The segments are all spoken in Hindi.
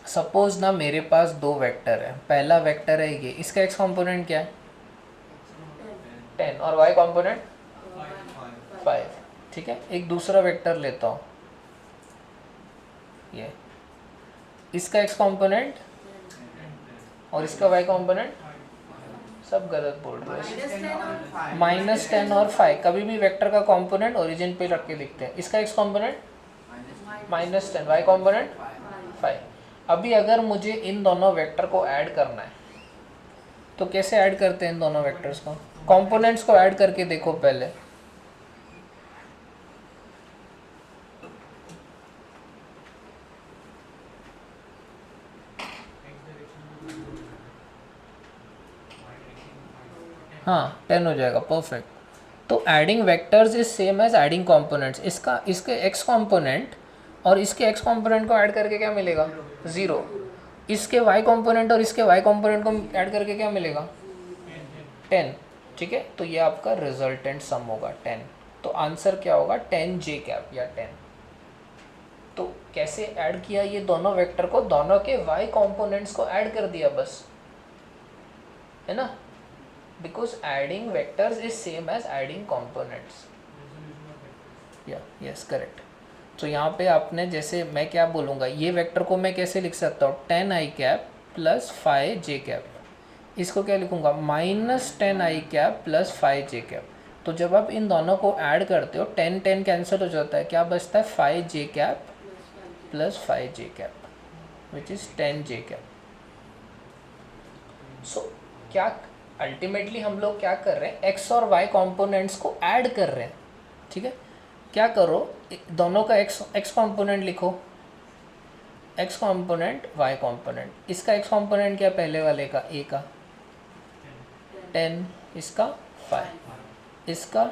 सपोज ना मेरे पास दो वेक्टर है, पहला वेक्टर है ये, इसका एक्स कंपोनेंट क्या है 10 और वाई कंपोनेंट 5, ठीक है। एक दूसरा वेक्टर लेता हूँ ये, इसका एक्स कंपोनेंट और इसका वाई कंपोनेंट, सब गलत बोल रहे हैं, -10 और 5 कभी भी वेक्टर का कंपोनेंट ओरिजिन पे रख के लिखते हैं। इसका एक्स कंपोनेंट -10, वाई कंपोनेंट 5। अभी अगर मुझे इन दोनों वेक्टर को ऐड करना है तो कैसे ऐड करते हैं इन दोनों वेक्टर्स को? कंपोनेंट्स को ऐड करके देखो पहले। हाँ 10 हो जाएगा, परफेक्ट। तो adding vectors is same as adding components. इसका इसके एक्स कंपोनेंट और इसके एक्स कंपोनेंट को ऐड करके क्या मिलेगा 0। इसके वाई कंपोनेंट और इसके वाई कंपोनेंट को ऐड करके क्या मिलेगा 10, ठीक है। तो ये आपका रिजल्टेंट सम होगा 10। तो आंसर क्या होगा 10 जे कैप या 10। तो कैसे ऐड किया ये दोनों वेक्टर को? दोनों के वाई कंपोनेंट्स को ऐड कर दिया बस, है ना, because adding vectors is same as adding components. या यस करेक्ट। तो यहाँ पे आपने, जैसे मैं क्या बोलूँगा, ये वेक्टर को मैं कैसे लिख सकता हूँ 10 आई कैप प्लस 5 जे कैप। इसको क्या लिखूँगा -10 आई कैप प्लस 5 जे कैप। तो जब आप इन दोनों को ऐड करते हो 10 10 कैंसिल हो जाता है, क्या बचता है 5 j cap plus 5 j cap which is 10 j cap. So क्या अल्टीमेटली हम लोग क्या कर रहे हैं, एक्स और वाई कंपोनेंट्स को ऐड कर रहे हैं, ठीक है। क्या करो, दोनों का एक्स कंपोनेंट लिखो, एक्स कंपोनेंट वाई कंपोनेंट। इसका एक्स कंपोनेंट क्या पहले वाले का ए का 10, इसका 5, इसका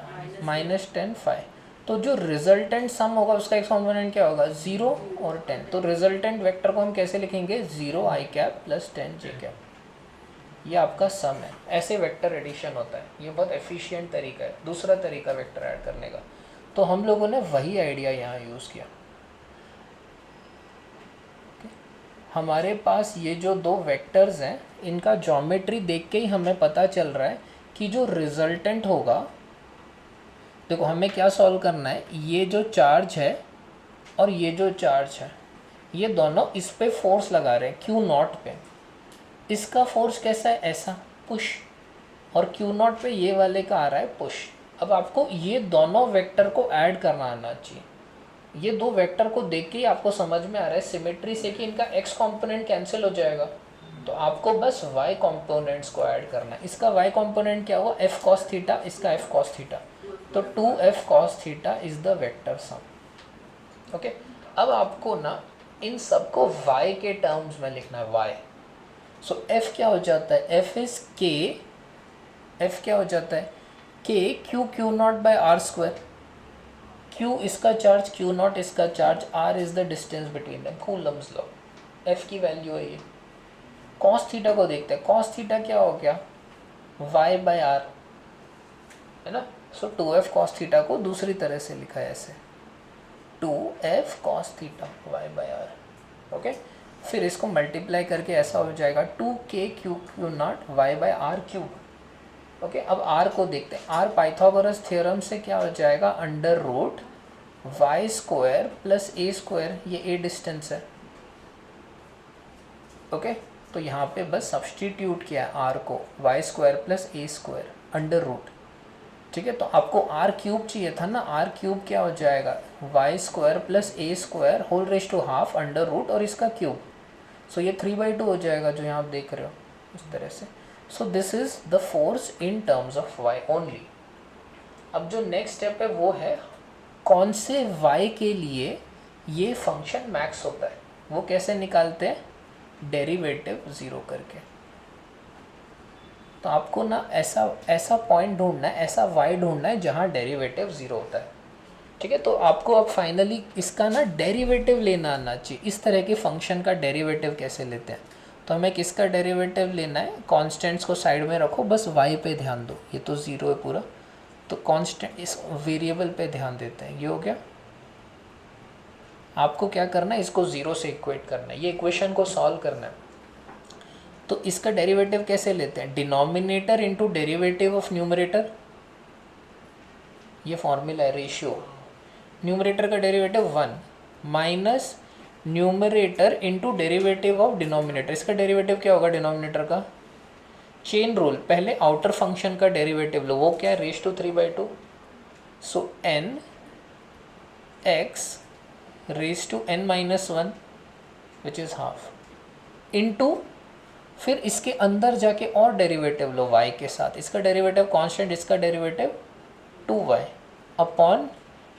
-10 5। तो जो रिजल्टेंट सम होगा उसका एक्स कंपोनेंट क्या होगा 0 और 10। तो रिजल्टेंट वेक्टर को हम कैसे लिखेंगे 0 आई कैप प्लस 10 जे कैप। ये आपका सम है। ऐसे वेक्टर एडिशन होता है, ये बहुत एफिशिएंट तरीका है, दूसरा तरीका वेक्टर ऐड करने का। तो हम लोगों ने वही आइडिया यहाँ यूज़ किया। हमारे पास ये जो दो वेक्टर्स हैं, इनका ज्योमेट्री देख के ही हमें पता चल रहा है कि जो रिजल्टेंट होगा, देखो हमें क्या सॉल्व करना है, ये जो चार्ज है और ये जो चार्ज है, ये दोनों इस पे फोर्स लगा रहे हैं Q0 पे। इसका फोर्स कैसा है, ऐसा पुश, और Q0 पे ये वाले का आ रहा है पुश। अब आपको ये दोनों वेक्टर को ऐड करना आना चाहिए। ये दो वेक्टर को देख के ही आपको समझ में आ रहा है सिमेट्री से कि इनका एक्स कंपोनेंट कैंसिल हो जाएगा। तो आपको बस वाई कंपोनेंट्स को ऐड करना है। इसका वाई कंपोनेंट क्या हुआ एफ कॉस थीटा, इसका एफ कॉस थीटा। तो 2f cos theta is the vector sum. Okay, अब आपको ना इन सबको y के टर्म्स में लिखना है, y। सो f क्या हो जाता है, f इज k, f क्या हो जाता है k Q0 by R square. q इसका चार्ज, Q0 इसका charge, r is the distance between them, Coulomb's law. f की वैल्यू है ये। कॉस थीटा को देखते हैं, कॉस थीटा क्या हो गया y बाय आर, है ना। सो 2f कॉस थीटा को दूसरी तरह से लिखा है ऐसे, 2f cos theta y by R. Okay, फिर इसको मल्टीप्लाई करके ऐसा हो जाएगा 2k Q0 y by R cube. Okay, अब r को देखते हैं। r पाइथागोरस थ्योरम से क्या हो जाएगा under root y square plus a square, ये a डिस्टेंस है। ओके, तो यहाँ पे बस सब्सटीट्यूट किया है r को, y square plus a square under root, ठीक है। तो आपको आर क्यूब चाहिए था ना, आर क्यूब क्या हो जाएगा y square plus a square whole raise to half under root और इसका क्यूब। सो ये 3/2 हो जाएगा जो यहाँ आप देख रहे हो इस तरह से। So this is the force in terms of y only. अब जो नेक्स्ट स्टेप है वो है कौन से वाई के लिए ये फंक्शन मैक्स होता है, वो कैसे निकालते हैं, डेरिवेटिव 0 करके। तो आपको ना ऐसा पॉइंट ढूंढना है, ऐसा वाई ढूंढना है जहाँ डेरिवेटिव 0 होता है, ठीक है। तो आपको अब फाइनली इसका ना डेरिवेटिव लेना आना चाहिए। इस तरह के फंक्शन का डेरिवेटिव कैसे लेते हैं, तो हमें किसका डेरिवेटिव लेना है, कांस्टेंट्स को साइड में रखो, बस वाई पे ध्यान दो, ये तो 0 है पूरा, तो कांस्टेंट इस वेरिएबल पे ध्यान देते हैं। ये हो गया आपको क्या करना है, इसको ज़ीरो से इक्वेट करना है, ये इक्वेशन को सॉल्व करना है। तो इसका डेरिवेटिव कैसे लेते हैं, denominator into derivative of numerator, ये फॉर्मूला है रेशियो। न्यूमरेटर का derivative 1 minus numerator into derivative of denominator, इसका डेरिवेटिव क्या होगा डिनोमिनेटर का, चेन रूल, पहले आउटर फंक्शन का डेरिवेटिव लो, वो क्या है raise to 3/2, so n x raise to n minus 1 which is half into, फिर इसके अंदर जाके और डेरिवेटिव लो y के साथ, इसका डेरिवेटिव कांस्टेंट, इसका derivative 2y upon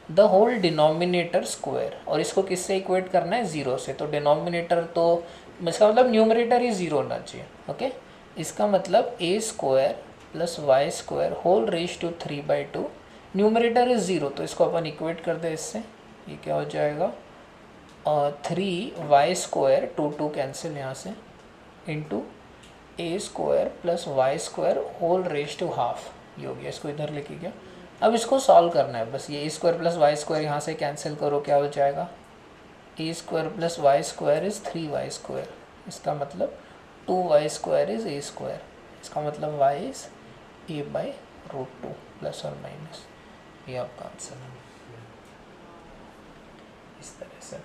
the whole denominator square, और इसको किससे इक्वेट करना है, ज़ीरो से। तो डिनोमिनेटर तो इसका मतलब न्यूमरेटर ही ज़ीरो होना चाहिए, ओके। इसका मतलब a square plus y square whole raise to 3/2, numerator is zero, तो इसको अपन इक्वेट कर दे इससे, ये क्या हो जाएगा 3y स्क्वायर, 2 कैंसिल यहाँ से, into a square plus y square whole raise to half, ये हो गया। इसको इधर लेके गया, अब इसको सॉल्व करना है बस, ये a square plus y square यहाँ से कैंसिल करो, क्या हो जाएगा a square plus y square is 3y square, इसका मतलब 2y square is a square, इसका मतलब y इज़ a/√2 प्लस और माइनस, ये आपका आंसर है इस तरह से।